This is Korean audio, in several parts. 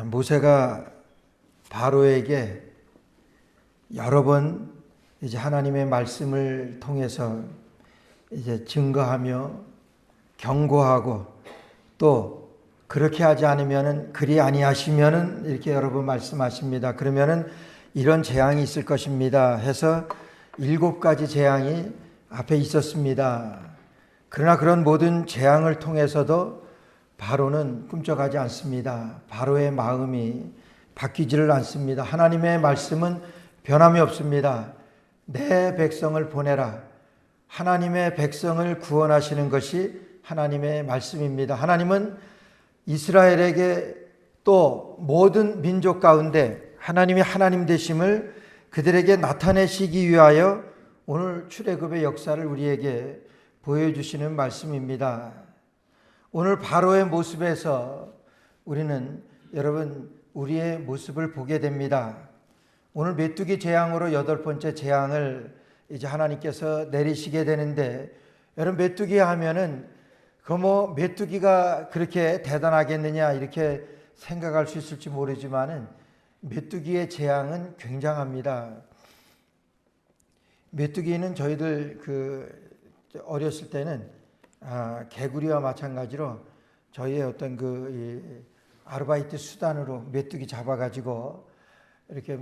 모세가 바로에게 여러 번 이제 하나님의 말씀을 통해서 이제 증거하며 경고하고 또 그렇게 하지 않으면은 그리 아니하시면은 이렇게 여러 번 말씀하십니다. 그러면은 이런 재앙이 있을 것입니다 해서 7가지 재앙이 앞에 있었습니다. 그러나 그런 모든 재앙을 통해서도 바로는 꿈쩍하지 않습니다. 바로의 마음이 바뀌지를 않습니다. 하나님의 말씀은 변함이 없습니다. 내 백성을 보내라. 하나님의 백성을 구원하시는 것이 하나님의 말씀입니다. 하나님은 이스라엘에게 또 모든 민족 가운데 하나님이 하나님 되심을 그들에게 나타내시기 위하여 오늘 출애굽의 역사를 우리에게 보여주시는 말씀입니다. 오늘 바로의 모습에서 우리는 여러분 우리의 모습을 보게 됩니다. 오늘 메뚜기 재앙으로 8번째 재앙을 이제 하나님께서 내리시게 되는데, 여러분 메뚜기 하면은 메뚜기가 그렇게 대단하겠느냐 이렇게 생각할 수 있을지 모르지만은 메뚜기의 재앙은 굉장합니다. 메뚜기는 저희들 어렸을 때는 개구리와 마찬가지로 저희의 어떤 아르바이트 수단으로 메뚜기 잡아가지고 이렇게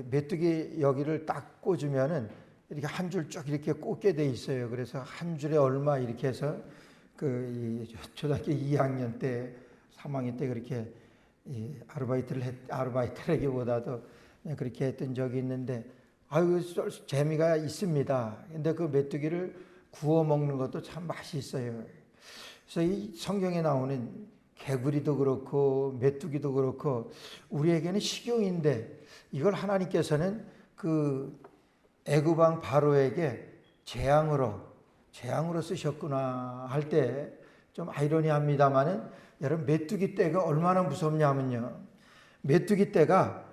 메뚜기 여기를 딱 꽂으면은 이렇게 한 줄 쭉 이렇게 꽂게 돼 있어요. 그래서 한 줄에 얼마 이렇게 해서 초등학교 2학년 때, 3학년 때 그렇게 아르바이트라기보다도 그렇게 했던 적이 있는데, 재미가 있습니다. 근데 그 메뚜기를 구워 먹는 것도 참 맛이 있어요. 그래서 이 성경에 나오는 개구리도 그렇고 메뚜기도 그렇고 우리에게는 식용인데, 이걸 하나님께서는 애굽 왕 바로에게 재앙으로 쓰셨구나 할 때 좀 아이러니합니다만은, 여러분 메뚜기 떼가 얼마나 무섭냐면요, 메뚜기 떼가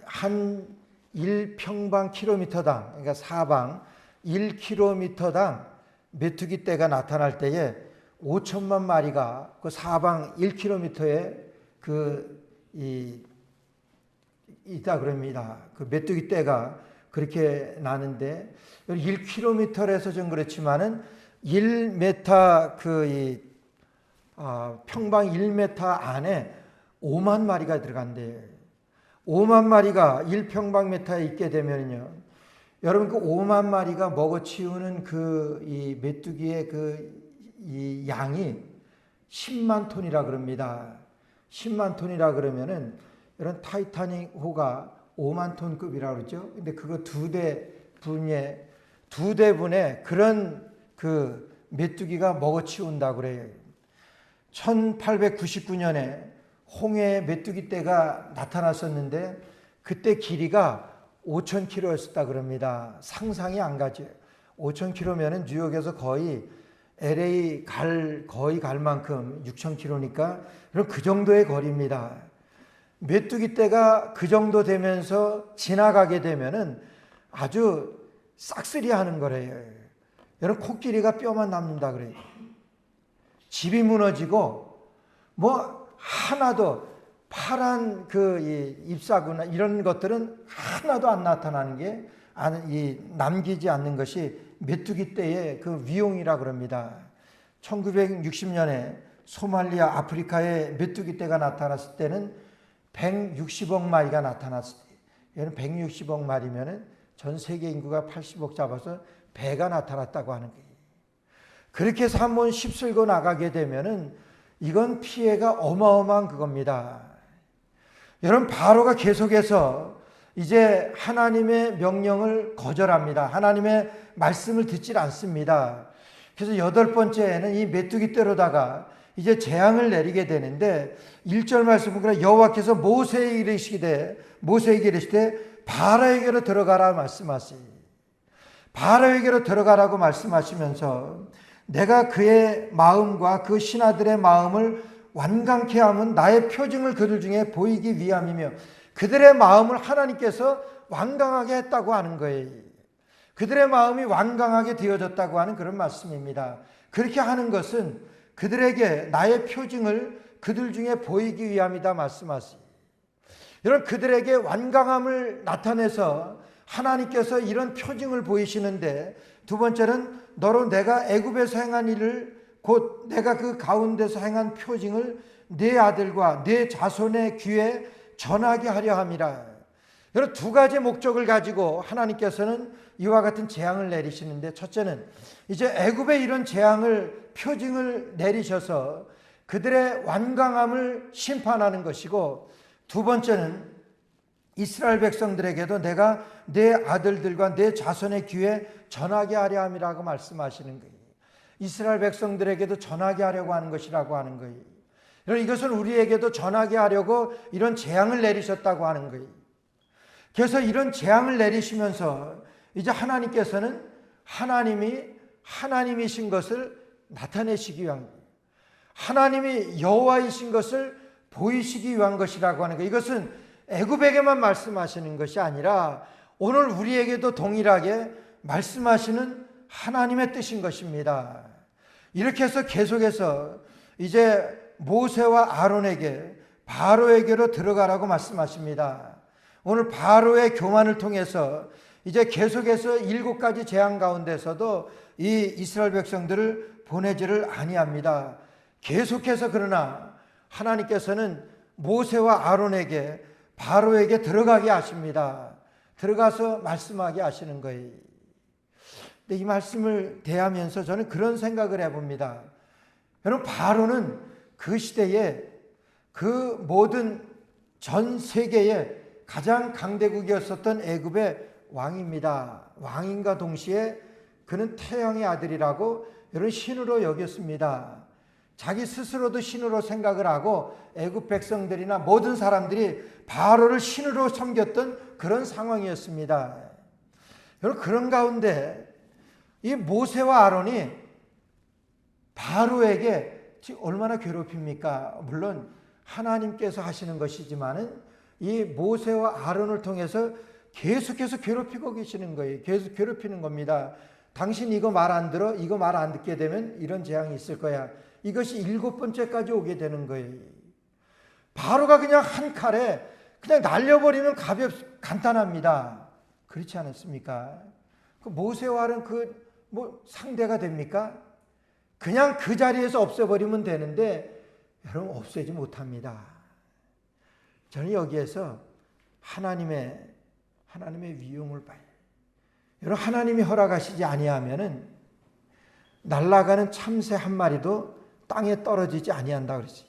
한 1평방킬로미터당, 그러니까 사방 1km당 메뚜기 떼가 나타날 때에 5천만 마리가 그 사방 1km에 있다 그럽니다. 그 메뚜기 떼가 그렇게 나는데, 1km에서 좀 그렇지만은 1m 평방 1m 안에 5만 마리가 들어간대요. 5만 마리가 1평방미터에 있게 되면요, 여러분 5만 마리가 먹어치우는 이 메뚜기의 이 양이 10만 톤이라 그럽니다. 10만 톤이라 그러면은 이런 타이타닉호가 5만 톤급이라 그러죠. 근데 그거 두 대분의 그런 메뚜기가 먹어치운다 그래요. 1899년에 홍해 메뚜기 떼가 나타났었는데 그때 길이가 5,000km였었다 그럽니다. 상상이 안 가죠. 5,000km면은 뉴욕에서 거의 LA 거의 갈 만큼 6,000km니까 그럼 그 정도의 거리입니다. 메뚜기 떼가 그 정도 되면서 지나가게 되면은 아주 싹쓸이 하는 거래요. 여러분 코끼리가 뼈만 남는다 그래요. 집이 무너지고 하나도 파란 잎사구나 이런 것들은 하나도 안 나타나는 게 남기지 않는 것이 메뚜기 떼의 위용이라 그럽니다. 1960년에 소말리아 아프리카에 메뚜기 떼가 나타났을 때는 160억 마리가 나타났을 때, 얘는 160억 마리면은 전 세계 인구가 80억 잡아서 배가 나타났다고 하는 거예요. 그렇게 해서 한번 휩쓸고 나가게 되면은 이건 피해가 어마어마한 그겁니다. 여러분 바로가 계속해서 이제 하나님의 명령을 거절합니다. 하나님의 말씀을 듣질 않습니다. 그래서 8번째에는 이 메뚜기 떼로다가 이제 재앙을 내리게 되는데, 1절 말씀은 그래 여호와께서 모세에게 이르시되 바로에게로 들어가라 말씀하시니, 바로에게로 들어가라고 말씀하시면서 내가 그의 마음과 그 신하들의 마음을 완강케 하면 나의 표징을 그들 중에 보이기 위함이며, 그들의 마음을 하나님께서 완강하게 했다고 하는 거예요. 그들의 마음이 완강하게 되어졌다고 하는 그런 말씀입니다. 그렇게 하는 것은 그들에게 나의 표징을 그들 중에 보이기 위함이다 말씀하시. 여러분, 그들에게 완강함을 나타내서 하나님께서 이런 표징을 보이시는데, 두 번째는 너로 내가 애굽에서 행한 일을, 곧 내가 그 가운데서 행한 표징을 네 아들과 네 자손의 귀에 전하게 하려 함이라. 여러분, 두 가지 목적을 가지고 하나님께서는 이와 같은 재앙을 내리시는데, 첫째는 이제 애굽에 이런 재앙을, 표징을 내리셔서 그들의 완강함을 심판하는 것이고, 두 번째는 이스라엘 백성들에게도 내가 내 아들들과 내 자손의 귀에 전하게 하려 함이라고 말씀하시는 거예요. 이스라엘 백성들에게도 전하게 하려고 하는 것이라고 하는 거예요. 여러분, 이것은 우리에게도 전하게 하려고 이런 재앙을 내리셨다고 하는 거예요. 그래서 이런 재앙을 내리시면서 이제 하나님께서는 하나님이신 것을 나타내시기 위한 거예요. 하나님이 여호와이신 것을 보이시기 위한 것이라고 하는 거예요. 이것은 애굽에게만 말씀하시는 것이 아니라 오늘 우리에게도 동일하게 말씀하시는 하나님의 뜻인 것입니다. 이렇게 해서 계속해서 이제 모세와 아론에게 바로에게로 들어가라고 말씀하십니다. 오늘 바로의 교만을 통해서 이제 계속해서 7가지 재앙 가운데서도 이 이스라엘 백성들을 보내지를 아니합니다. 계속해서 그러나 하나님께서는 모세와 아론에게 바로에게 들어가게 하십니다. 들어가서 말씀하게 하시는 거예요. 근데 이 말씀을 대하면서 저는 그런 생각을 해봅니다. 여러분, 바로는 그 시대에 그 모든 전 세계의 가장 강대국이었었던 애굽의 왕입니다. 왕인과 동시에 그는 태양의 아들이라고 여러분 신으로 여겼습니다. 자기 스스로도 신으로 생각을 하고 애굽 백성들이나 모든 사람들이 바로를 신으로 섬겼던 그런 상황이었습니다. 여러분, 그런 가운데 이 모세와 아론이 바로에게 얼마나 괴롭힙니까? 물론 하나님께서 하시는 것이지만은 이 모세와 아론을 통해서 계속해서 괴롭히고 계시는 거예요. 계속 괴롭히는 겁니다. 당신 이거 말 안 들어? 이거 말 안 듣게 되면 이런 재앙이 있을 거야. 이것이 7번째까지 오게 되는 거예요. 바로가 그냥 한 칼에 그냥 날려버리면 간단합니다. 그렇지 않았습니까? 그 모세와 아론 상대가 됩니까? 그냥 그 자리에서 없애버리면 되는데 여러분, 없애지 못합니다. 저는 여기에서 하나님의 위용을 봐요. 여러분, 하나님이 허락하시지 아니하면은 날아가는 참새 한 마리도 땅에 떨어지지 아니한다 그랬어요.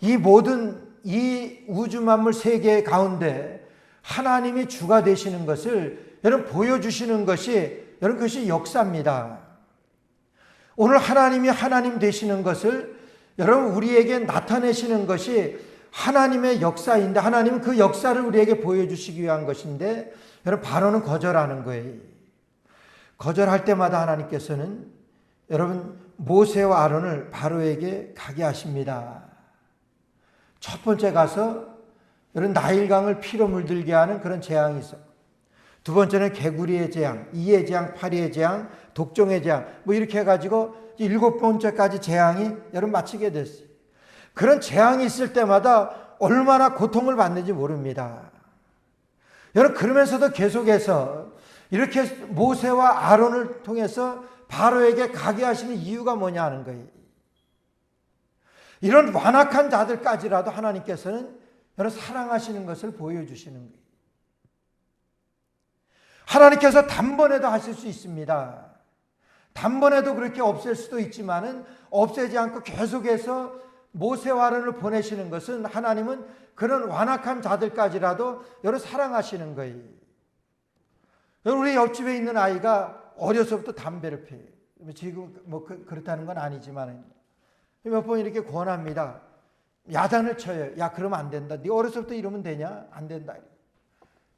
이 모든 이 우주 만물 세계 가운데 하나님이 주가 되시는 것을 여러분 보여주시는 것이 여러분 그것이 역사입니다. 오늘 하나님이 하나님 되시는 것을 여러분 우리에게 나타내시는 것이 하나님의 역사인데, 하나님은 그 역사를 우리에게 보여주시기 위한 것인데, 여러분 바로는 거절하는 거예요. 거절할 때마다 하나님께서는 여러분 모세와 아론을 바로에게 가게 하십니다. 첫 번째 가서 여러분 나일강을 피로 물들게 하는 그런 재앙이 있었고, 두 번째는 개구리의 재앙, 이의 재앙, 파리의 재앙, 독종의 재앙, 이렇게 해가지고 7번째까지 재앙이 여러분 마치게 됐어요. 그런 재앙이 있을 때마다 얼마나 고통을 받는지 모릅니다. 여러분, 그러면서도 계속해서 이렇게 모세와 아론을 통해서 바로에게 가게 하시는 이유가 뭐냐 하는 거예요. 이런 완악한 자들까지라도 하나님께서는 여러분 사랑하시는 것을 보여주시는 거예요. 하나님께서 단번에도 하실 수 있습니다. 단번에도 그렇게 없앨 수도 있지만은 없애지 않고 계속해서 모세와 아론을 보내시는 것은 하나님은 그런 완악한 자들까지라도 여러분 사랑하시는 거예요. 우리 옆집에 있는 아이가 어려서부터 담배를 피워요. 지금 그렇다는 건 아니지만 몇 번 이렇게 권합니다. 야단을 쳐요. 야, 그러면 안 된다. 네 어려서부터 이러면 되냐? 안 된다.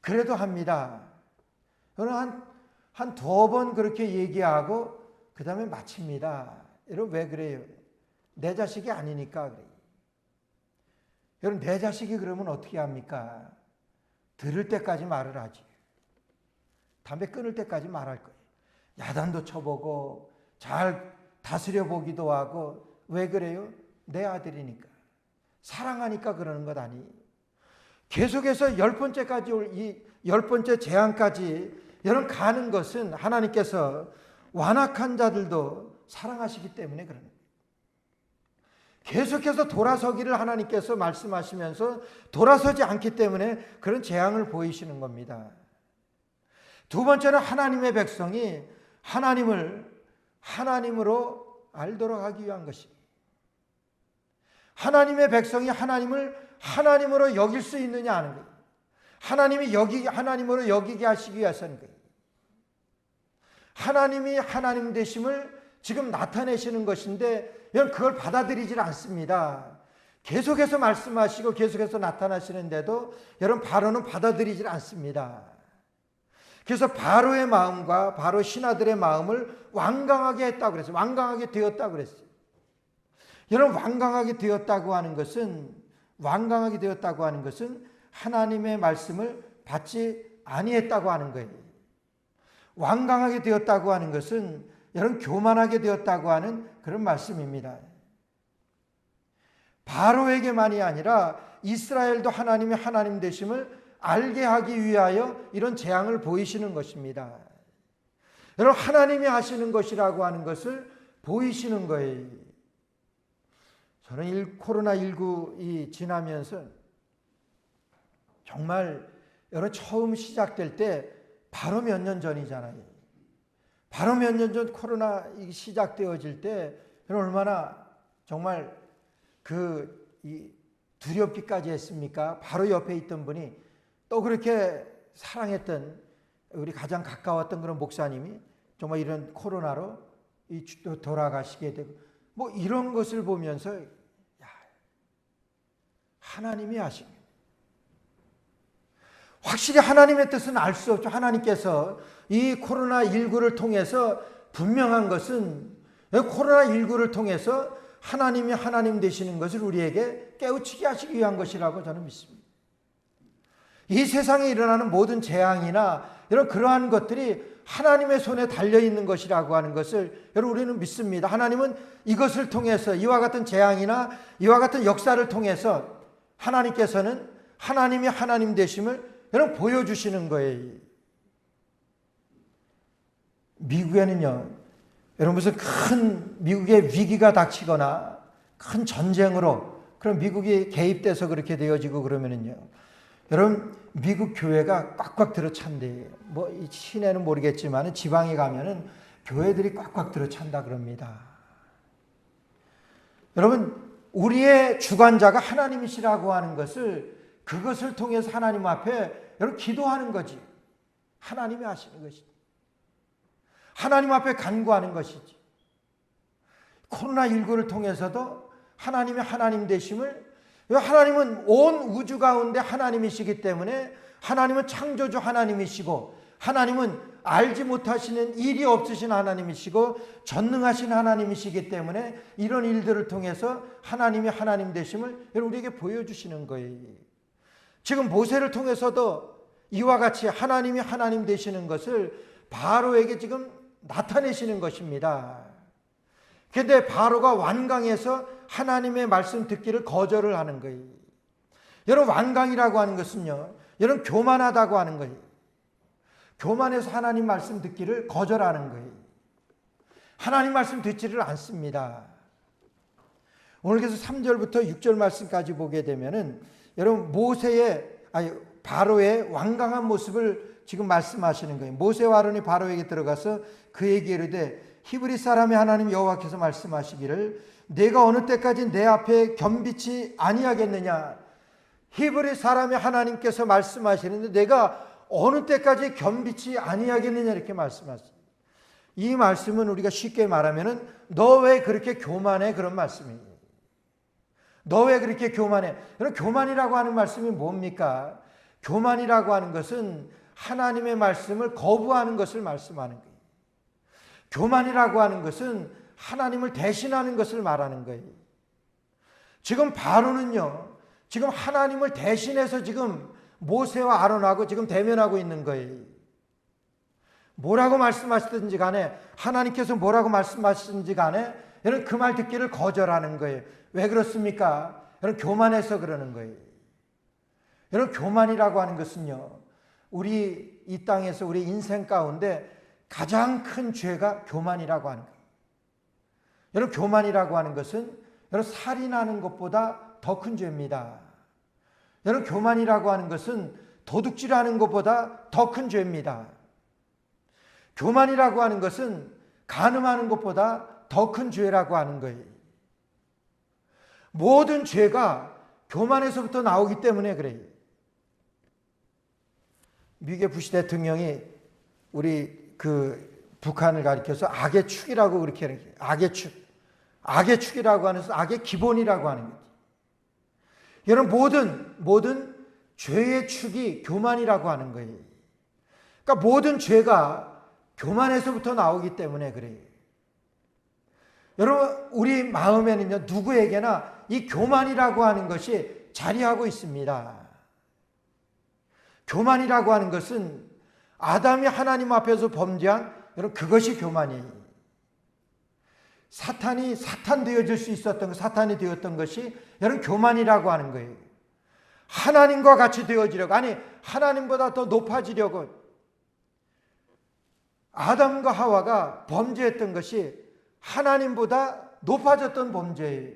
그래도 합니다. 저는 한 2번 그렇게 얘기하고 그 다음에 마칩니다. 여러분 왜 그래요? 내 자식이 아니니까 그래요. 여러분 내 자식이 그러면 어떻게 합니까? 들을 때까지 말을 하지. 담배 끊을 때까지 말할 거예요. 야단도 쳐보고 잘 다스려 보기도 하고. 왜 그래요? 내 아들이니까, 사랑하니까 그러는 것 아니. 계속해서 10번째까지 올 이 10번째 재앙까지 여러분 가는 것은 하나님께서 완악한 자들도 사랑하시기 때문에 그런 거예요. 계속해서 돌아서기를 하나님께서 말씀하시면서 돌아서지 않기 때문에 그런 재앙을 보이시는 겁니다. 두 번째는 하나님의 백성이 하나님을 하나님으로 알도록 하기 위한 것입니다. 하나님의 백성이 하나님을 하나님으로 여길 수 있느냐 하는 거예요. 하나님이 하나님으로 여기게 하시기 위해서는 거예요. 하나님이 하나님 되심을 지금 나타내시는 것인데 여러분 그걸 받아들이질 않습니다. 계속해서 말씀하시고 계속해서 나타나시는데도 여러분 바로는 받아들이질 않습니다. 그래서 바로의 마음과 바로 신하들의 마음을 완강하게 했다고 그랬어요. 완강하게 되었다고 그랬어요. 여러분 완강하게 되었다고 하는 것은 하나님의 말씀을 받지 아니했다고 하는 거예요. 완강하게 되었다고 하는 것은 여러분 교만하게 되었다고 하는 그런 말씀입니다. 바로에게만이 아니라 이스라엘도 하나님의 하나님 되심을 알게 하기 위하여 이런 재앙을 보이시는 것입니다. 여러분 하나님이 하시는 것이라고 하는 것을 보이시는 거예요. 저는 코로나19이 지나면서 정말 여러분 처음 시작될 때 바로 몇 년 전이잖아요. 바로 몇 년 전 코로나 시작되어질 때 얼마나 정말 두렵기까지 했습니까? 바로 옆에 있던 분이 또 그렇게 사랑했던 우리 가장 가까웠던 그런 목사님이 정말 이런 코로나로 돌아가시게 되고 뭐 이런 것을 보면서 하나님이 하신 거예요. 확실히 하나님의 뜻은 알 수 없죠. 하나님께서 이 코로나19를 통해서 분명한 것은 코로나19를 통해서 하나님이 하나님 되시는 것을 우리에게 깨우치게 하시기 위한 것이라고 저는 믿습니다. 이 세상에 일어나는 모든 재앙이나 이런 그러한 것들이 하나님의 손에 달려있는 것이라고 하는 것을 여러분 우리는 믿습니다. 하나님은 이것을 통해서 이와 같은 재앙이나 이와 같은 역사를 통해서 하나님께서는 하나님이 하나님 되심을 여러분 보여주시는 거예요. 미국에는요, 여러분 무슨 큰 미국의 위기가 닥치거나 큰 전쟁으로 그럼 미국이 개입돼서 그렇게 되어지고 그러면은요, 여러분 미국 교회가 꽉꽉 들어찬대요. 뭐 이 시내는 모르겠지만 지방에 가면은 교회들이 꽉꽉 들어찬다 그럽니다. 여러분 우리의 주관자가 하나님이시라고 하는 것을 그것을 통해서 하나님 앞에 여러분 기도하는 거지. 하나님이 하시는 것이지. 하나님 앞에 간구하는 것이지. 코로나19를 통해서도 하나님의 하나님 되심을, 하나님은 온 우주 가운데 하나님이시기 때문에 하나님은 창조주 하나님이시고 하나님은 알지 못하시는 일이 없으신 하나님이시고 전능하신 하나님이시기 때문에 이런 일들을 통해서 하나님이 하나님 되심을 우리에게 보여주시는 거예요. 지금 모세를 통해서도 이와 같이 하나님이 하나님 되시는 것을 바로에게 지금 나타내시는 것입니다. 그런데 바로가 완강해서 하나님의 말씀 듣기를 거절을 하는 거예요. 여러분 완강이라고 하는 것은요, 여러분 교만하다고 하는 거예요. 교만해서 하나님 말씀 듣기를 거절하는 거예요. 하나님 말씀 듣지를 않습니다. 오늘 그래서 3절부터 6절 말씀까지 보게 되면은 여러분 바로의 완강한 모습을 지금 말씀하시는 거예요. 모세와 아론이 바로에게 들어가서 그에게 이르되 히브리 사람의 하나님 여호와께서 말씀하시기를 내가 어느 때까지 내 앞에 겸비치 아니하겠느냐. 히브리 사람의 하나님께서 말씀하시는데 내가 어느 때까지 겸비치 아니하겠느냐 이렇게 말씀하세요. 이 말씀은 우리가 쉽게 말하면은 너 왜 그렇게 교만해 그런 말씀이에요. 너 왜 그렇게 교만해? 여러분 교만이라고 하는 말씀이 뭡니까? 교만이라고 하는 것은 하나님의 말씀을 거부하는 것을 말씀하는 거예요. 교만이라고 하는 것은 하나님을 대신하는 것을 말하는 거예요. 지금 바로는요, 지금 하나님을 대신해서 지금 모세와 아론하고 지금 대면하고 있는 거예요. 뭐라고 말씀하시든지 간에, 하나님께서 뭐라고 말씀하시든지 간에 여러분 그 말 듣기를 거절하는 거예요. 왜 그렇습니까? 여러분 교만해서 그러는 거예요. 여러분 교만이라고 하는 것은요, 우리 이 땅에서 우리 인생 가운데 가장 큰 죄가 교만이라고 하는 거예요. 여러분 교만이라고 하는 것은 여러분 살인하는 것보다 더 큰 죄입니다. 여러분 교만이라고 하는 것은 도둑질하는 것보다 더 큰 죄입니다. 교만이라고 하는 것은 간음하는 것보다 더 큰 죄라고 하는 거예요. 모든 죄가 교만에서부터 나오기 때문에 그래요. 미국의 부시 대통령이 우리 북한을 가리켜서 악의 축이라고 그렇게 하는 거예요. 악의 축. 악의 축이라고 하는 것은 악의 기본이라고 하는 거죠. 여러분 모든 죄의 축이 교만이라고 하는 거예요. 그러니까 모든 죄가 교만에서부터 나오기 때문에 그래요. 여러분 우리 마음에는요, 누구에게나 이 교만이라고 하는 것이 자리하고 있습니다. 교만이라고 하는 것은 아담이 하나님 앞에서 범죄한, 여러분 그것이 교만이에요. 사탄이 사탄 되어질 수 있었던, 사탄이 되었던 것이 여러분 교만이라고 하는 거예요. 하나님과 같이 되어지려고, 아니 하나님보다 더 높아지려고 아담과 하와가 범죄했던 것이 하나님보다 높아졌던 범죄예요.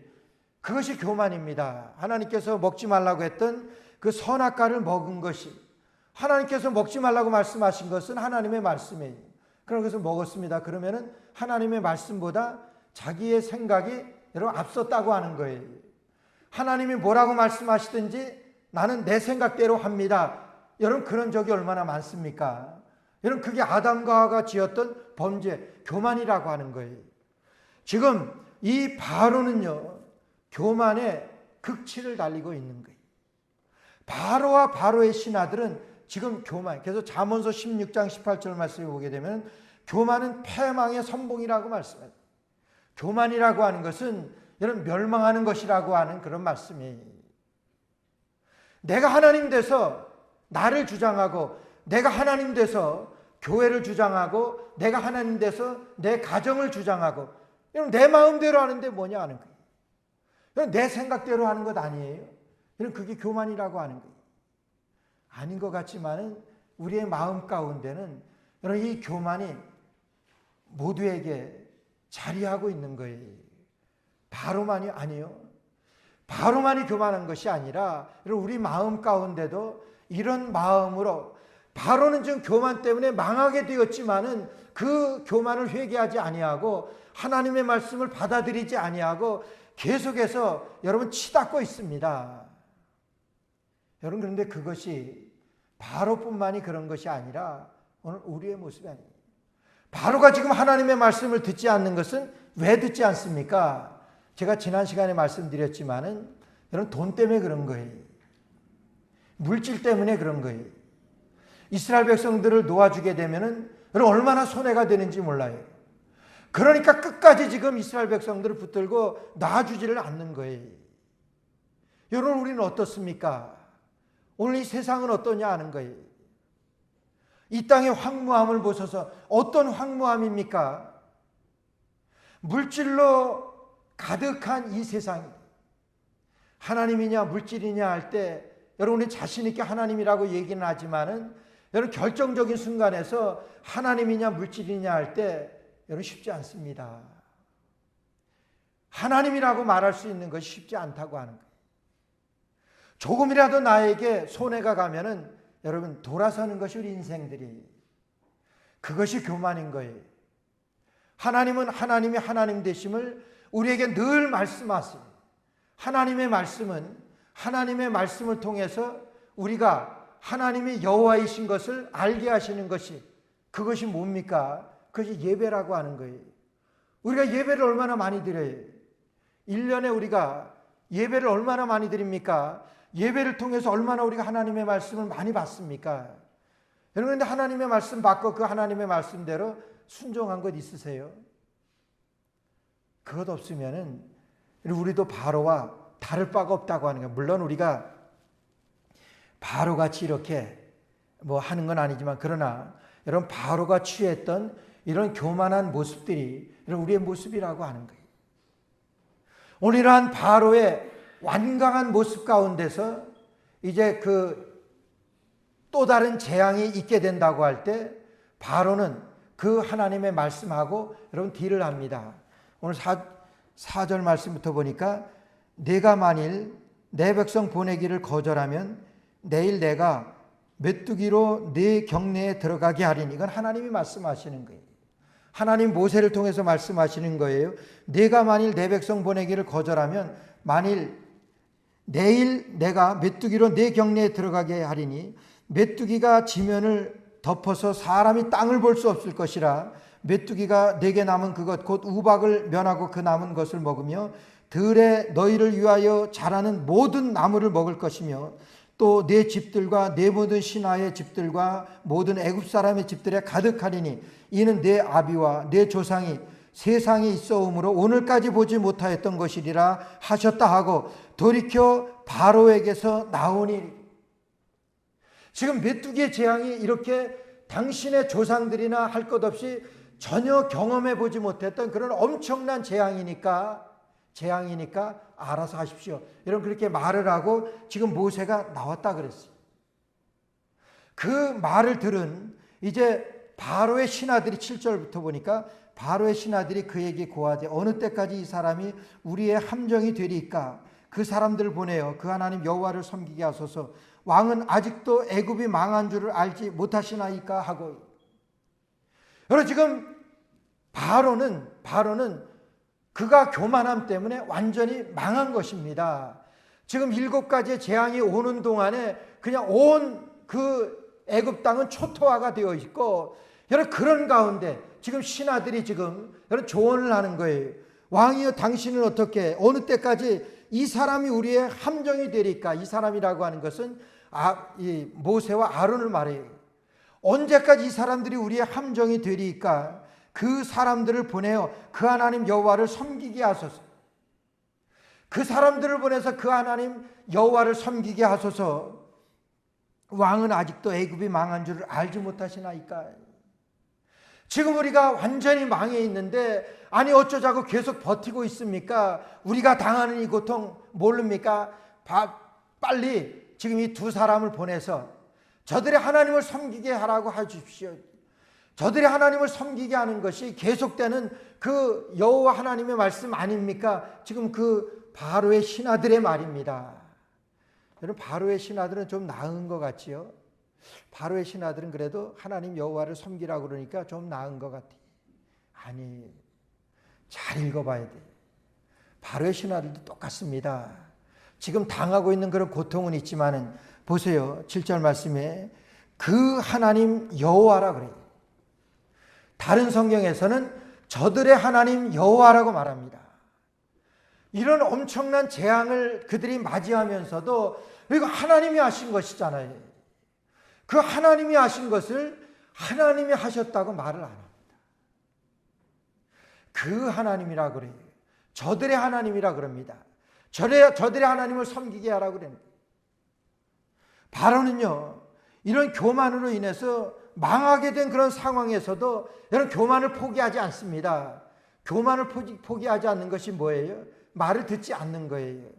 그것이 교만입니다. 하나님께서 먹지 말라고 했던 그 선악과를 먹은 것이, 하나님께서 먹지 말라고 말씀하신 것은 하나님의 말씀이에요. 그래서 먹었습니다. 그러면은 하나님의 말씀보다 자기의 생각이 여러분 앞섰다고 하는 거예요. 하나님이 뭐라고 말씀하시든지 나는 내 생각대로 합니다. 여러분 그런 적이 얼마나 많습니까? 여러분 그게 아담과 하와가 지었던 범죄, 교만이라고 하는 거예요. 지금 이 바로는요, 교만의 극치를 달리고 있는 거예요. 바로와 바로의 신하들은 지금 교만, 그래서 잠언서 16장 18절 말씀을 보게 되면 교만은 패망의 선봉이라고 말씀해요. 교만이라고 하는 것은 여러분 멸망하는 것이라고 하는 그런 말씀이에요. 내가 하나님 돼서 나를 주장하고, 내가 하나님 돼서 교회를 주장하고, 내가 하나님 돼서 내 가정을 주장하고, 여러분 내 마음대로 하는데 뭐냐 하는 거예요. 여러분 내 생각대로 하는 것 아니에요. 여러분 그게 교만이라고 하는 거예요. 아닌 것 같지만은 우리의 마음 가운데는 여러분 이 교만이 모두에게 자리하고 있는 거예요. 바로만이 아니요. 바로만이 교만한 것이 아니라 우리 마음 가운데도 이런 마음으로, 바로는 지금 교만 때문에 망하게 되었지만은 그 교만을 회개하지 아니하고 하나님의 말씀을 받아들이지 아니하고 계속해서 여러분 치닫고 있습니다. 여러분 그런데 그것이 바로뿐만이 그런 것이 아니라 오늘 우리의 모습이 아니에요. 바로가 지금 하나님의 말씀을 듣지 않는 것은 왜 듣지 않습니까? 제가 지난 시간에 말씀드렸지만은 여러분 돈 때문에 그런 거예요. 물질 때문에 그런 거예요. 이스라엘 백성들을 놓아주게 되면은 여러분 얼마나 손해가 되는지 몰라요. 그러니까 끝까지 지금 이스라엘 백성들을 붙들고 놔주지를 않는 거예요. 여러분 우리는 어떻습니까? 오늘 이 세상은 어떠냐 하는 거예요. 이 땅의 황무함을 보셔서 어떤 황무함입니까? 물질로 가득한 이 세상, 하나님이냐 물질이냐 할 때 여러분이 자신 있게 하나님이라고 얘기는 하지만은 여러분 결정적인 순간에서 하나님이냐 물질이냐 할 때 여러분 쉽지 않습니다. 하나님이라고 말할 수 있는 것이 쉽지 않다고 하는 거예요. 조금이라도 나에게 손해가 가면은 여러분 돌아서는 것이 우리 인생들이, 그것이 교만인 거예요. 하나님은 하나님이 하나님 되심을 우리에게 늘 말씀하세요. 하나님의 말씀은 하나님의 말씀을 통해서 우리가 하나님이 여호와이신 것을 알게 하시는 것이, 그것이 뭡니까? 그것이 예배라고 하는 거예요. 우리가 예배를 얼마나 많이 드려요? 1년에 우리가 예배를 얼마나 많이 드립니까? 예배를 통해서 얼마나 우리가 하나님의 말씀을 많이 받습니까? 여러분, 근데 하나님의 말씀 받고 그 하나님의 말씀대로 순종한 것 있으세요? 그것 없으면은 우리도 바로와 다를 바가 없다고 하는 거예요. 물론 우리가 바로같이 이렇게 뭐 하는 건 아니지만, 그러나 여러분 바로가 취했던 이런 교만한 모습들이 우리의 모습이라고 하는 거예요. 오늘 이러한 바로의 완강한 모습 가운데서 이제 또 다른 재앙이 있게 된다고 할 때 바로는 그 하나님의 말씀하고 여러분 딜을 합니다. 오늘 4절 말씀부터 보니까 내가 만일 내 백성 보내기를 거절하면 내일 내가 메뚜기로 네 경내에 들어가게 하리니. 이건 하나님이 말씀하시는 거예요. 하나님 모세를 통해서 말씀하시는 거예요. 내가 만일 내 백성 보내기를 거절하면 만일 내일 내가 메뚜기로 네 경내에 들어가게 하리니 메뚜기가 지면을 덮어서 사람이 땅을 볼 수 없을 것이라. 메뚜기가 내게 남은 그것 곧 우박을 면하고 그 남은 것을 먹으며 들에 너희를 위하여 자라는 모든 나무를 먹을 것이며 또 내 집들과 내 모든 신하의 집들과 모든 애굽 사람의 집들에 가득하리니 이는 내 아비와 내 조상이 세상에 있어오므로 오늘까지 보지 못하였던 것이리라 하셨다 하고 돌이켜 바로에게서 나오니. 지금 메뚜기의 재앙이 이렇게 당신의 조상들이나 할 것 없이 전혀 경험해 보지 못했던 그런 엄청난 재앙이니까 알아서 하십시오. 이런 그렇게 말을 하고 지금 모세가 나왔다 그랬어요. 그 말을 들은 이제 바로의 신하들이 7절부터 보니까 바로의 신하들이 그에게 고하되 어느 때까지 이 사람이 우리의 함정이 되리까? 그 사람들을 보내어 그 하나님 여호와를 섬기게 하소서. 왕은 아직도 애굽이 망한 줄을 알지 못하시나이까 하고. 여러분 지금 바로는 그가 교만함 때문에 완전히 망한 것입니다. 지금 7가지의 재앙이 오는 동안에 그냥 온 그 애굽 땅은 초토화가 되어 있고, 여러분 그런 가운데 지금 신하들이 지금 여러분 조언을 하는 거예요. 왕이여 당신은 어떻게 어느 때까지 이 사람이 우리의 함정이 되리까? 이 사람이라고 하는 것은 이 모세와 아론을 말해요. 언제까지 이 사람들이 우리의 함정이 되리까? 그 사람들을 보내어 그 하나님 여호와를 섬기게 하소서. 그 사람들을 보내서 그 하나님 여호와를 섬기게 하소서. 왕은 아직도 애굽이 망한 줄을 알지 못하시나이까? 지금 우리가 완전히 망해 있는데 아니 어쩌자고 계속 버티고 있습니까? 우리가 당하는 이 고통 모릅니까? 빨리 지금 이 두 사람을 보내서 저들의 하나님을 섬기게 하라고 하십시오. 저들이 하나님을 섬기게 하는 것이 계속되는 그 여호와 하나님의 말씀 아닙니까? 지금 그 바로의 신하들의 말입니다. 여러분 바로의 신하들은 좀 나은 것 같지요? 바로의 신하들은 그래도 하나님 여호와를 섬기라고 그러니까 좀 나은 것 같아요. 아니, 잘 읽어봐야 돼. 바로의 신하들도 똑같습니다. 지금 당하고 있는 그런 고통은 있지만은 보세요. 7절 말씀에 그 하나님 여호와라 그래요. 다른 성경에서는 저들의 하나님 여호와라고 말합니다. 이런 엄청난 재앙을 그들이 맞이하면서도 이거 하나님이 하신 것이잖아요. 그 하나님이 하신 것을 하나님이 하셨다고 말을 안 합니다. 그 하나님이라 그래요. 저들의 하나님이라 그럽니다. 저들의 하나님을 섬기게 하라고 그럽니다. 바로는요, 이런 교만으로 인해서 망하게 된 그런 상황에서도 여러분 교만을 포기하지 않습니다. 교만을 포기하지 않는 것이 뭐예요? 말을 듣지 않는 거예요.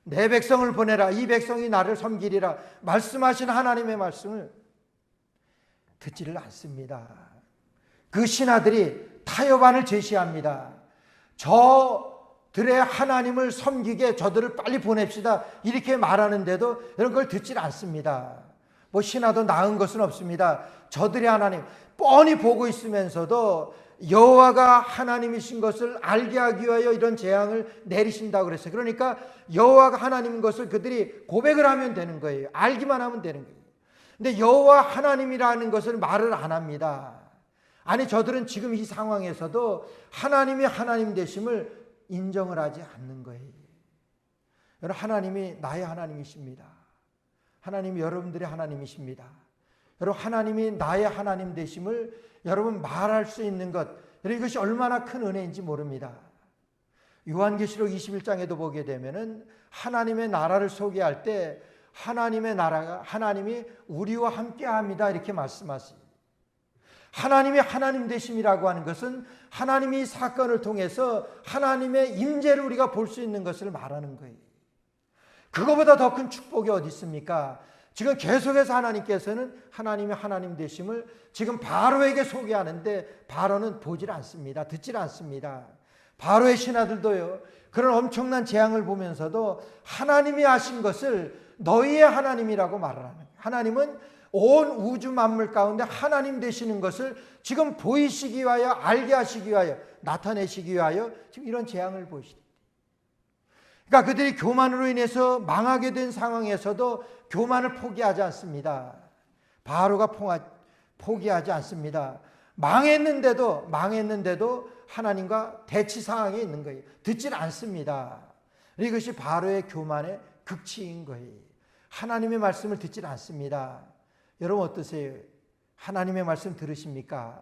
내 백성을 보내라. 이 백성이 나를 섬기리라. 말씀하신 하나님의 말씀을 듣지를 않습니다. 그 신하들이 타협안을 제시합니다. 저들의 하나님을 섬기게 저들을 빨리 보냅시다. 이렇게 말하는데도 이런 걸 듣질 않습니다. 뭐 신하도 나은 것은 없습니다. 저들의 하나님 뻔히 보고 있으면서도 여호와가 하나님이신 것을 알게 하기 위하여 이런 재앙을 내리신다고 그랬어요. 그러니까 여호와가 하나님인 것을 그들이 고백을 하면 되는 거예요. 알기만 하면 되는 거예요. 근데 여호와 하나님이라는 것을 말을 안 합니다. 아니 저들은 지금 이 상황에서도 하나님이 하나님 되심을 인정을 하지 않는 거예요. 여러분 하나님이 나의 하나님이십니다. 하나님이 여러분들의 하나님이십니다. 여러분 하나님이 나의 하나님 되심을 여러분 말할 수 있는 것, 여러분 이것이 얼마나 큰 은혜인지 모릅니다. 요한계시록 21장에도 보게 되면은 하나님의 나라를 소개할 때 하나님의 나라가 하나님이 우리와 함께합니다 이렇게 말씀하세요. 하나님의 하나님 되심이라고 하는 것은 하나님이 사건을 통해서 하나님의 임재를 우리가 볼 수 있는 것을 말하는 거예요. 그거보다 더 큰 축복이 어디 있습니까? 지금 계속해서 하나님께서는 하나님의 하나님 되심을 지금 바로에게 소개하는데 바로는 보질 않습니다. 듣질 않습니다. 바로의 신하들도요, 그런 엄청난 재앙을 보면서도 하나님이 하신 것을 너희의 하나님이라고 말을 하는 거예요. 하나님은 온 우주 만물 가운데 하나님 되시는 것을 지금 보이시기 위하여, 알게 하시기 위하여, 나타내시기 위하여 지금 이런 재앙을 보이시다. 그러니까 그들이 교만으로 인해서 망하게 된 상황에서도 교만을 포기하지 않습니다. 바로가 포기하지 않습니다. 망했는데도 하나님과 대치 상황에 있는 거예요. 듣질 않습니다. 이것이 바로의 교만의 극치인 거예요. 하나님의 말씀을 듣질 않습니다. 여러분 어떠세요? 하나님의 말씀 들으십니까?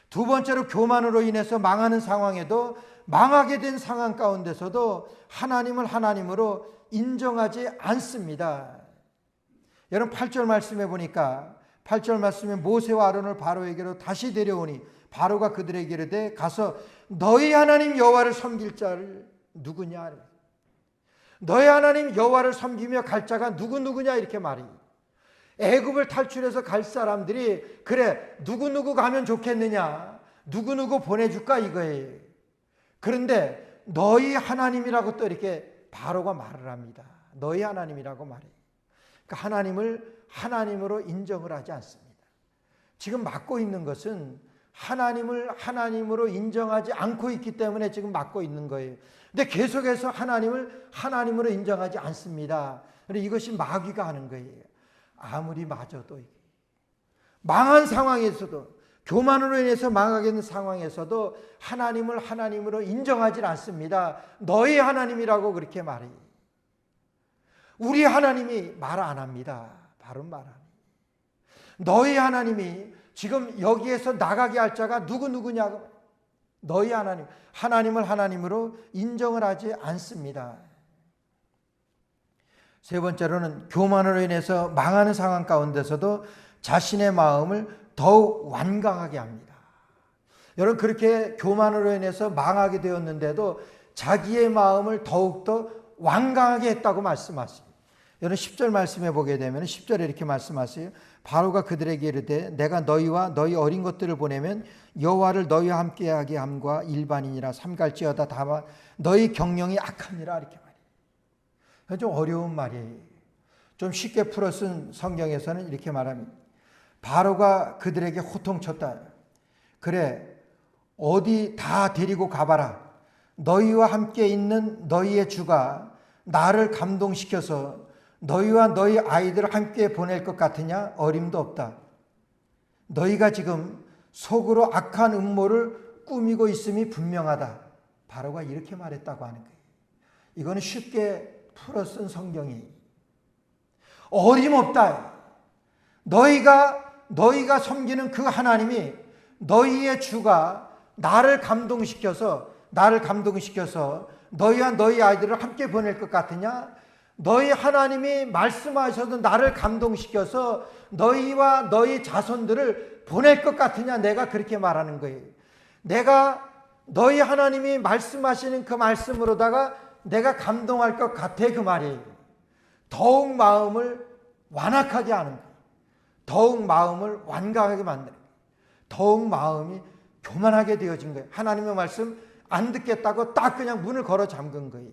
두 번째로 교만으로 인해서 망하는 상황에도, 망하게 된 상황 가운데서도 하나님을 하나님으로 인정하지 않습니다. 여러분 8절 말씀해 보니까, 8절 말씀에 모세와 아론을 바로에게로 다시 데려오니 바로가 그들에게 이르되 가서 너희 하나님 여호와를 섬길 자를 누구냐? 너희 하나님 여호와를 섬기며 갈 자가 누구냐 이렇게 말이. 애굽을 탈출해서 갈 사람들이 그래 누구 가면 좋겠느냐, 누구 보내줄까 이거예요. 그런데 너희 하나님이라고 또 이렇게 바로가 말을 합니다. 너희 하나님이라고 말해요. 그러니까 하나님을 하나님으로 인정을 하지 않습니다. 지금 막고 있는 것은 하나님을 하나님으로 인정하지 않고 있기 때문에 지금 막고 있는 거예요. 근데 계속해서 하나님을 하나님으로 인정하지 않습니다. 그런데 이것이 마귀가 하는 거예요. 아무리 맞아도 망한 상황에서도, 교만으로 인해서 망하게 되는 상황에서도 하나님을 하나님으로 인정하지 않습니다. 너희 하나님이라고 그렇게 말해요. 우리 하나님이 말 안 합니다. 바로 말 안 해요. 너희 하나님이 지금 여기에서 나가게 할 자가 누구냐고, 너희 하나님, 하나님을 하나님으로 인정을 하지 않습니다. 세 번째로는 교만으로 인해서 망하는 상황 가운데서도 자신의 마음을 더욱 완강하게 합니다. 여러분 그렇게 교만으로 인해서 망하게 되었는데도 자기의 마음을 더욱더 완강하게 했다고 말씀하세요. 여러분 10절 말씀해 보게 되면 10절에 이렇게 말씀하세요. 바로가 그들에게 이르되 내가 너희와 너희 어린 것들을 보내면 여호와를 너희와 함께하게 함과 일반인이라 삼갈지어다. 다만 너희 경영이 악하니라 이렇게 말해요. 좀 어려운 말이에요. 좀 쉽게 풀어 쓴 성경에서는 이렇게 말합니다. 바로가 그들에게 호통쳤다. 그래 어디 다 데리고 가봐라. 너희와 함께 있는 너희의 주가 나를 감동시켜서 너희와 너희 아이들을 함께 보낼 것 같으냐? 어림도 없다. 너희가 지금 속으로 악한 음모를 꾸미고 있음이 분명하다. 바로가 이렇게 말했다고 하는 거예요. 이거는 쉽게 풀어 쓴 성경이. 어림없다. 너희가 섬기는 그 하나님이, 너희의 주가 나를 감동시켜서 너희와 너희 아이들을 함께 보낼 것 같으냐? 너희 하나님이 말씀하셔도 나를 감동시켜서 너희와 너희 자손들을 보낼 것 같으냐? 내가 그렇게 말하는 거예요. 내가 너희 하나님이 말씀하시는 그 말씀으로다가 내가 감동할 것 같아 그 말이에요. 더욱 마음을 완악하게 하는 거예요. 더욱 마음을 완강하게 만드는 거예요. 더욱 마음이 교만하게 되어진 거예요. 하나님의 말씀 안 듣겠다고 딱 그냥 문을 걸어 잠근 거예요.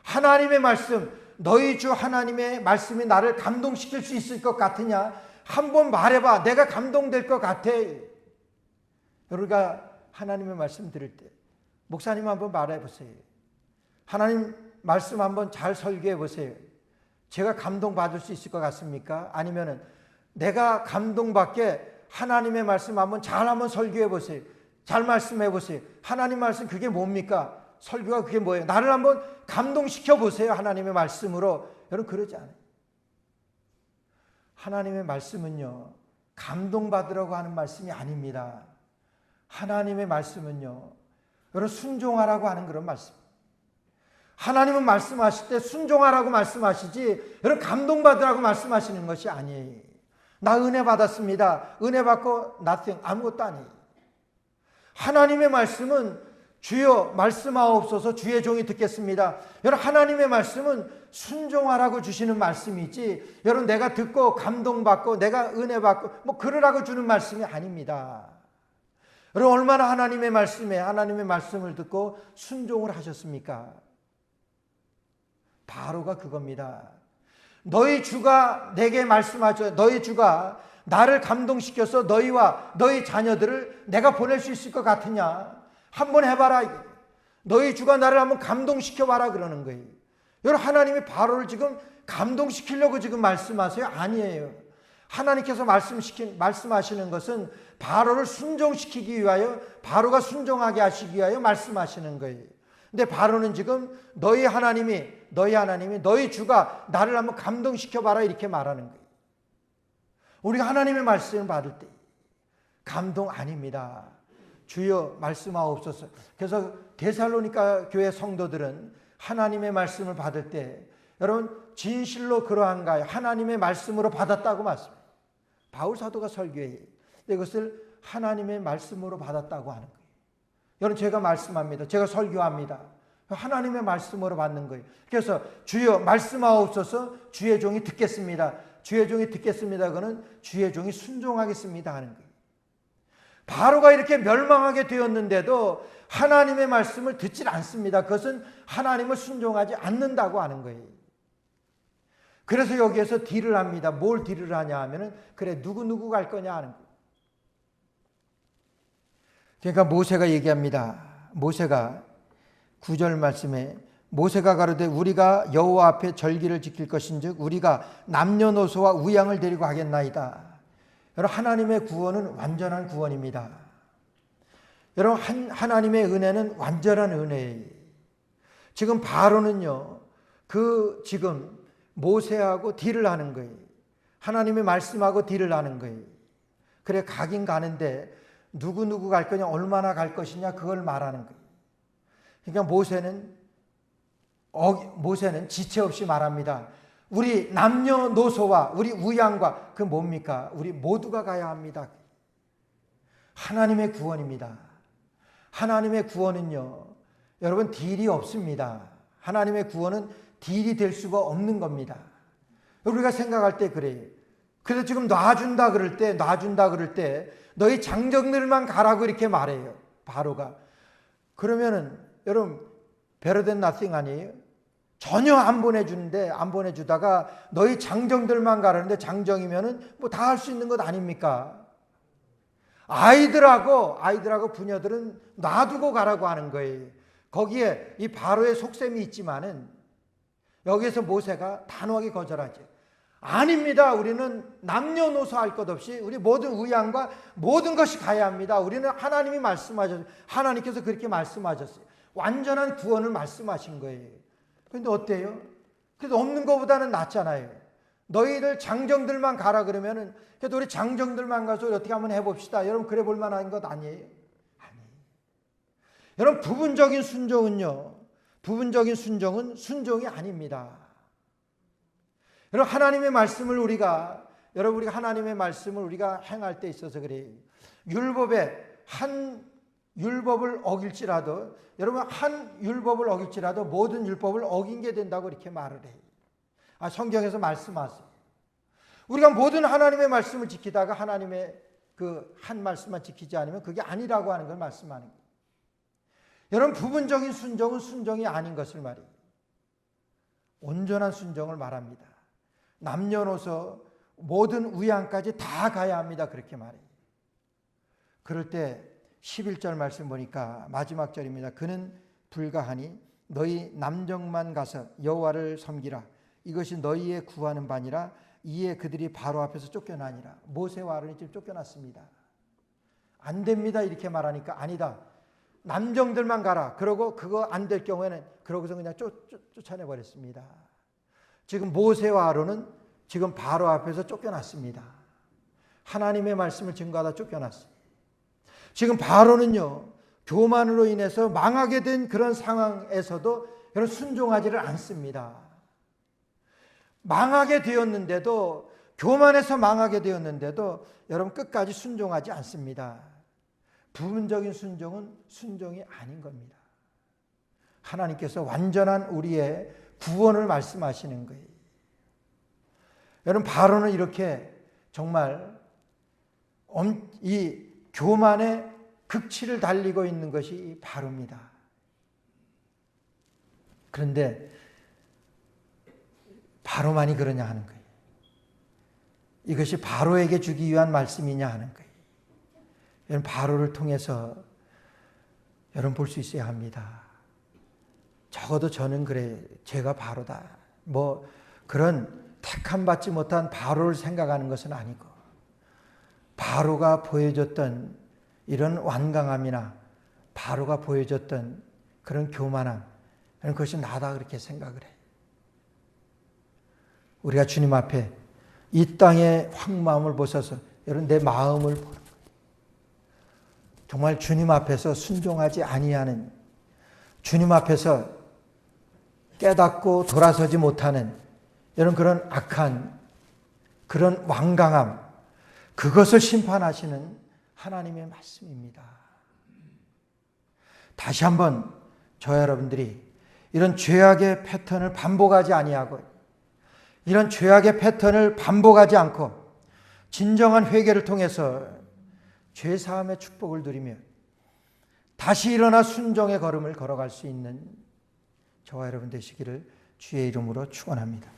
하나님의 말씀, 너희 주 하나님의 말씀이 나를 감동시킬 수 있을 것 같으냐? 한번 말해봐. 내가 감동될 것 같아. 우리가 하나님의 말씀 들을 때 목사님 한번 말해보세요. 하나님 말씀 한번 잘 설교해 보세요. 제가 감동받을 수 있을 것 같습니까? 아니면은 내가 감동받게 하나님의 말씀 한번 설교해 보세요. 잘 말씀해 보세요. 하나님 말씀 그게 뭡니까? 설교가 그게 뭐예요? 나를 한번 감동시켜 보세요. 하나님의 말씀으로. 여러분 그러지 않아요. 하나님의 말씀은요, 감동받으라고 하는 말씀이 아닙니다. 하나님의 말씀은요, 여러분 순종하라고 하는 그런 말씀. 하나님은 말씀하실 때 순종하라고 말씀하시지 여러분 감동받으라고 말씀하시는 것이 아니에요. 나 은혜 받았습니다. 은혜 받고 nothing, 아무것도 아니에요. 하나님의 말씀은 주여 말씀하옵소서 주의 종이 듣겠습니다. 여러분 하나님의 말씀은 순종하라고 주시는 말씀이지 여러분 내가 듣고 감동받고 내가 은혜 받고 뭐 그러라고 주는 말씀이 아닙니다. 여러분 얼마나 하나님의 말씀을 듣고 순종을 하셨습니까? 바로가 그겁니다. 너희 주가 내게 말씀하죠. 너희 주가 나를 감동시켜서 너희와 너희 자녀들을 내가 보낼 수 있을 것 같으냐? 한번 해봐라. 너희 주가 나를 한번 감동시켜봐라 그러는 거예요. 여러분 하나님이 바로를 지금 감동시키려고 지금 말씀하세요? 아니에요. 하나님께서 말씀하시는 것은 바로를 순종시키기 위하여 바로가 순종하게 하시기 위하여 말씀하시는 거예요. 근데 바로는 지금 너희 하나님이 너희 주가 나를 한번 감동시켜봐라 이렇게 말하는 거예요. 우리가 하나님의 말씀을 받을 때 감동 아닙니다. 주여 말씀하옵소서. 그래서 데살로니가 교회 성도들은 하나님의 말씀을 받을 때 여러분 진실로 그러한가요? 하나님의 말씀으로 받았다고 말씀해요. 바울 사도가 설교해요. 이것을 하나님의 말씀으로 받았다고 하는 거예요. 여러분 제가 말씀합니다. 제가 설교합니다. 하나님의 말씀으로 받는 거예요. 그래서 주여 말씀하옵소서 주의 종이 듣겠습니다. 주의 종이 듣겠습니다. 그거는 주의 종이 순종하겠습니다 하는 거예요. 바로가 이렇게 멸망하게 되었는데도 하나님의 말씀을 듣질 않습니다. 그것은 하나님을 순종하지 않는다고 하는 거예요. 그래서 여기에서 딜을 합니다. 뭘 딜을 하냐 하면은 그래 누구 갈 거냐 하는 거예요. 그러니까 모세가 얘기합니다. 모세가 9절 말씀에 모세가 가로되 우리가 여호와 앞에 절기를 지킬 것인즉 우리가 남녀노소와 우양을 데리고 하겠나이다. 여러분 하나님의 구원은 완전한 구원입니다. 여러분 하나님의 은혜는 완전한 은혜예요. 지금 바로는요. 지금 모세하고 딜을 하는 거예요. 하나님의 말씀하고 딜을 하는 거예요. 그래 가긴 가는데 누구 갈 거냐 얼마나 갈 것이냐 그걸 말하는 거예요. 그러니까 모세는 지체 없이 말합니다. 우리 남녀노소와 우리 우양과 그 뭡니까? 우리 모두가 가야 합니다. 하나님의 구원입니다. 하나님의 구원은요. 여러분 딜이 없습니다. 하나님의 구원은 딜이 될 수가 없는 겁니다. 우리가 생각할 때 그래요. 그래서 지금 놔준다 그럴 때 너희 장정들만 가라고 이렇게 말해요. 바로가. 그러면은 여러분 베러된 나싱 아니에요? 전혀 안 보내주다가 너희 장정들만 가라는데 장정이면은 뭐 다 할 수 있는 것 아닙니까? 아이들하고 부녀들은 놔두고 가라고 하는 거예요. 거기에 이 바로의 속셈이 있지만은 여기에서 모세가 단호하게 거절하죠. 아닙니다. 우리는 남녀노소 할 것 없이 우리 모든 우양과 모든 것이 가야 합니다. 우리는 하나님이 말씀하셨어요. 하나님께서 그렇게 말씀하셨어요. 완전한 구원을 말씀하신 거예요. 그런데 어때요? 그래도 없는 것보다는 낫잖아요. 너희들 장정들만 가라 그러면은 그래도 우리 장정들만 가서 어떻게 한번 해봅시다. 여러분 그래 볼 만한 것 아니에요? 아니에요. 여러분 부분적인 순종은 순종이 아닙니다. 여러분 하나님의 말씀을 우리가 하나님의 말씀을 우리가 행할 때 있어서 그래요. 율법을 어길지라도 여러분 한 율법을 어길지라도 모든 율법을 어긴 게 된다고 이렇게 말을 해요. 성경에서 말씀하세요. 우리가 모든 하나님의 말씀을 지키다가 하나님의 그 한 말씀만 지키지 않으면 그게 아니라고 하는 걸 말씀하는 거예요. 여러분 부분적인 순종은 순종이 아닌 것을 말이에요. 온전한 순종을 말합니다. 남녀노소 모든 우양까지 다 가야 합니다. 그렇게 말해요. 그럴 때 11절 말씀 보니까 마지막 절입니다. 그는 불가하니 너희 남정만 가서 여호와를 섬기라. 이것이 너희의 구하는 바니라. 이에 그들이 바로 앞에서 쫓겨나니라. 모세와 아론이 지금 쫓겨났습니다. 안 됩니다. 이렇게 말하니까 아니다. 남정들만 가라. 그러고 그거 안 될 경우에는 그러고서 그냥 쫓아내버렸습니다. 지금 모세와 아론은 지금 바로 앞에서 쫓겨났습니다. 하나님의 말씀을 증거하다 쫓겨났어요. 지금 바로는요. 교만으로 인해서 망하게 된 그런 상황에서도 여러분 순종하지를 않습니다. 망하게 되었는데도 교만해서 망하게 되었는데도 여러분 끝까지 순종하지 않습니다. 부분적인 순종은 순종이 아닌 겁니다. 하나님께서 완전한 우리의 구원을 말씀하시는 거예요. 여러분 바로는 이렇게 정말 이 교만의 극치를 달리고 있는 것이 바로입니다. 그런데 바로만이 그러냐 하는 거예요. 이것이 바로에게 주기 위한 말씀이냐 하는 거예요. 여러분 바로를 통해서 여러분 볼 수 있어야 합니다. 적어도 저는 그래, 제가 바로다. 뭐 그런 택함 받지 못한 바로를 생각하는 것은 아니고, 바로가 보여줬던 이런 완강함이나 바로가 보여줬던 그런 교만함, 그것이 나다 그렇게 생각을 해요. 우리가 주님 앞에 이 땅의 황마음을 보셔서 여러분 내 마음을 보는 거예요. 정말 주님 앞에서 순종하지 아니하는, 주님 앞에서 깨닫고 돌아서지 못하는 이런 그런 악한 그런 완강함, 그것을 심판하시는 하나님의 말씀입니다. 다시 한번 저와 여러분들이 이런 죄악의 패턴을 반복하지 아니하고, 이런 죄악의 패턴을 반복하지 않고 진정한 회개를 통해서 죄사함의 축복을 누리며 다시 일어나 순종의 걸음을 걸어갈 수 있는 저와 여러분 되시기를 주의 이름으로 축원합니다.